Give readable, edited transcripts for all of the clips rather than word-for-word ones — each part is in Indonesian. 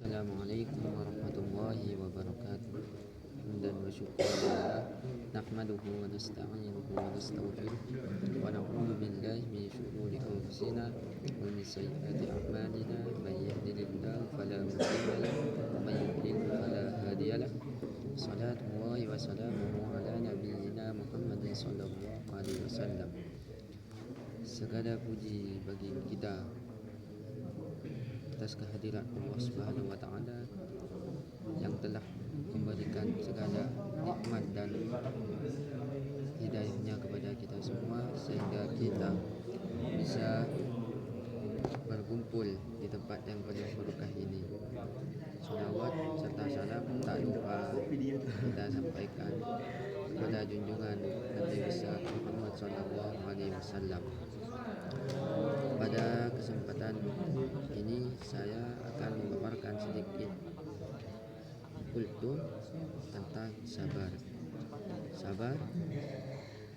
Assalamualaikum warahmatullahi wabarakatuh. Hamdan wa syukran lillah nahmaduhu wa nasta'inuhu wa nastaghfiruh wa na'udzu billahi min shururi anfusina wa min sayyiati a'malina may yahdihillahu fala mudilla lahu wa may yudlil fala hadiya lahu. Salatullahi wa salamuhu ala nabiyyina Muhammadin sallallahu alaihi wasallam. Segala puji bagi kita atas kehadiran Allah Subhanahu wa taala yang telah memberikan segala nikmat dan hidayahnya kepada kita semua sehingga kita bisa berkumpul di tempat yang penuh berkah ini. Salawat serta salam tak lupa kita sampaikan kepada junjungan Nabi besar Muhammad sallallahu alaihi wasallam. Pada kesempatan ini saya akan memaparkan sedikit kultur tentang sabar. Sabar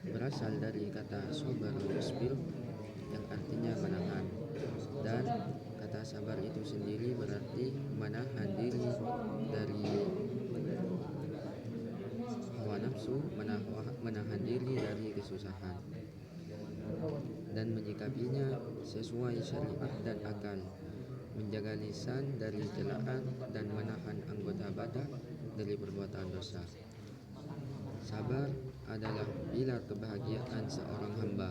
berasal dari kata sabar yusbir yang artinya menahan, dan kata sabar itu sendiri berarti menahan diri dari hawa nafsu, menahan diri dari kesusahan dan menyikapinya sesuai syariat dan akal, menjaga lisan dari celaan dan menahan anggota badan dari perbuatan dosa. Sabar adalah pilar kebahagiaan seorang hamba,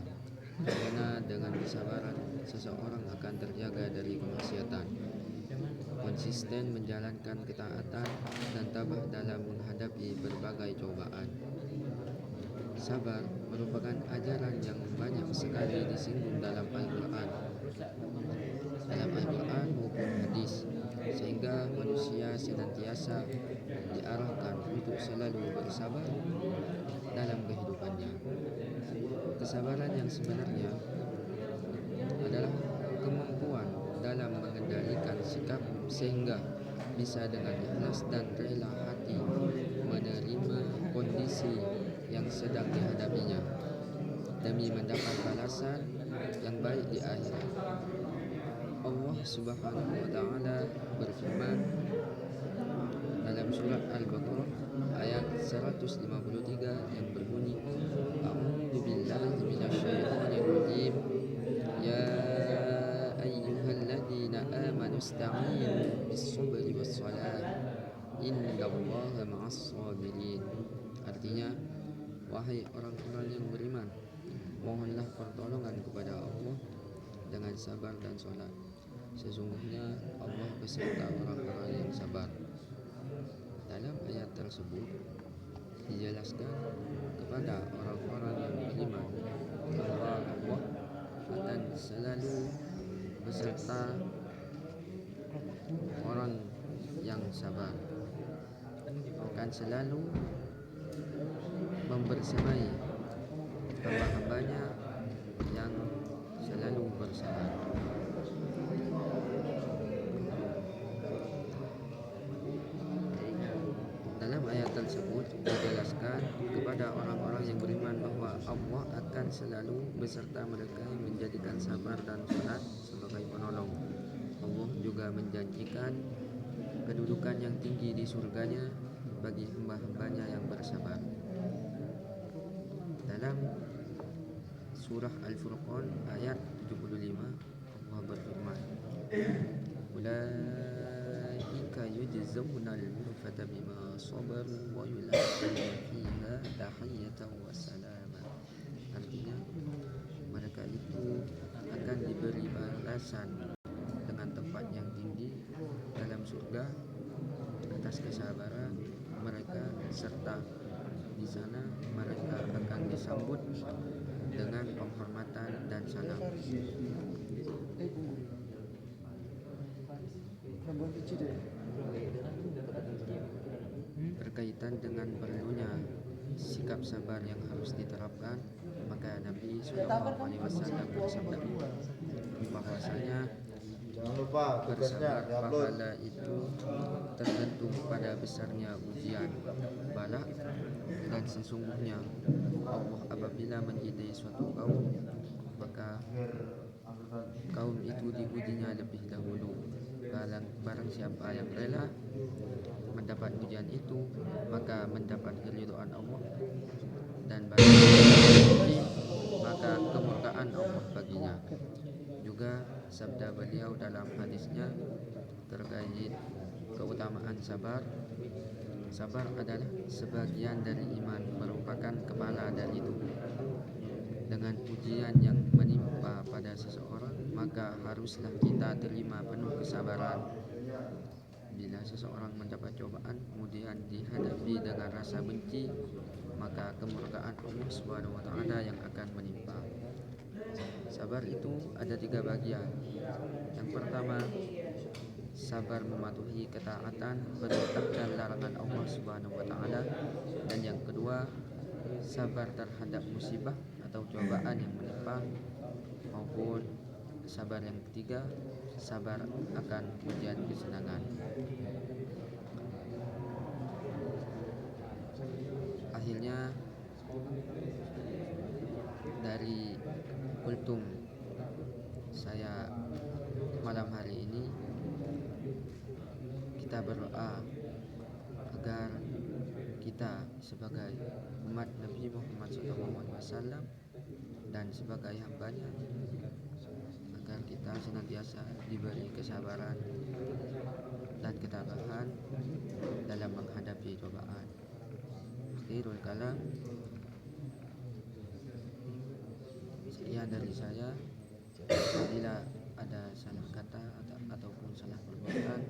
karena dengan kesabaran seseorang akan terjaga dari kemaksiatan, konsisten menjalankan ketaatan, dan tabah dalam menghadapi berbagai cobaan. Sabar merupakan ajaran yang banyak sekali disinggung dalam Al-Quran maupun hadis, sehingga manusia senantiasa diarahkan untuk selalu bersabar dalam kehidupannya. Kesabaran yang sebenarnya adalah kemampuan dalam mengendalikan sikap sehingga bisa dengan ikhlas dan rela hati menerima kondisi yang sedang dihadapinya demi mendapat balasan yang baik di akhirat. Allah Subhanahu wa taala berfirman dalam surat Al-Baqarah ayat 153 yang berbunyi, A'udzu billahi minasyaitonir rajim. Ya ayyuhalladzina amanu ista'inu bis-sabri was-salah innallaha ma'as sabirin. Artinya, wahai orang-orang yang beriman, mohonlah pertolongan kepada Allah dengan sabar dan sholat. Sesungguhnya Allah beserta orang-orang yang sabar. Dalam ayat tersebut dijelaskan kepada orang-orang yang beriman bahwa Allah akan selalu beserta orang yang sabar, akan selalu membersamai hamba-hambanya yang selalu bersabar. Dalam ayat tersebut dijelaskan kepada orang-orang yang beriman bahwa Allah akan selalu beserta mereka yang menjadikan sabar dan salat sebagai penolong. Allah juga menjanjikan kedudukan yang tinggi di surganya bagi hamba-hambanya yang bersabar. Dalam surah Al-Furqan ayat 75 Allah berfirman, Ulaika yujzauna al-ghurfata bima sabaru wa yulaqawna fiha tahiyatan wa salama. Artinya, mereka itu akan diberi balasan dengan tempat yang tinggi dalam surga atas kesabaran mereka, serta di sana mereka akan disambut dengan penghormatan dan salam. Berkaitan dengan perlunya sikap sabar yang harus diterapkan, maka Nabi Sallallahu Alaihi Wasallam bersabda bahwasanya bersabar pahala itu tergantung pada besarnya ujian, bala, dan sesungguhnya Allah apabila menghidai suatu kaum, maka kaum itu diujinya lebih dahulu Barang siapa yang rela mendapat ujian itu, maka mendapat keridhaan Allah, dan barang siapa yang benci, maka kemurkaan Allah baginya. Juga sabda beliau dalam hadisnya terkait keutamaan sabar. Sabar adalah sebagian dari iman, merupakan kepala dari tubuh. Dengan ujian yang menimpa pada seseorang, maka haruslah kita terima penuh kesabaran. Bila seseorang mendapat cobaan kemudian dihadapi dengan rasa benci, maka kemurkaan Allah Subhanahu wa taala yang akan menimpa. Sabar itu ada 3 bagian. Yang pertama, sabar mematuhi ketaatan, perintah dan larangan Allah Subhanahu wa taala. Dan yang kedua, sabar terhadap musibah atau cobaan yang menimpa, maupun sabar yang ketiga, sabar akan ujian kesenangan. Akhirnya dari kultum saya malam hari ini, kita berdoa agar kita sebagai umat Nabi Muhammad SAW dan sebagai hambanya, agar kita senantiasa diberi kesabaran dan ketabahan dalam menghadapi cobaan. Akhirul kalam, sekian dari saya. Bila ada salah kata ataupun salah perbuatan,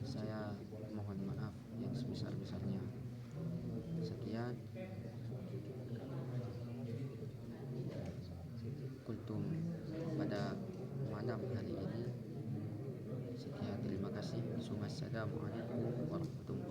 saya mohon maaf yang sebesar-besarnya. Sekian kultum pada malam hari ini. Sekian, terima kasih. Assalamualaikum warahmatullahi wabarakatuh.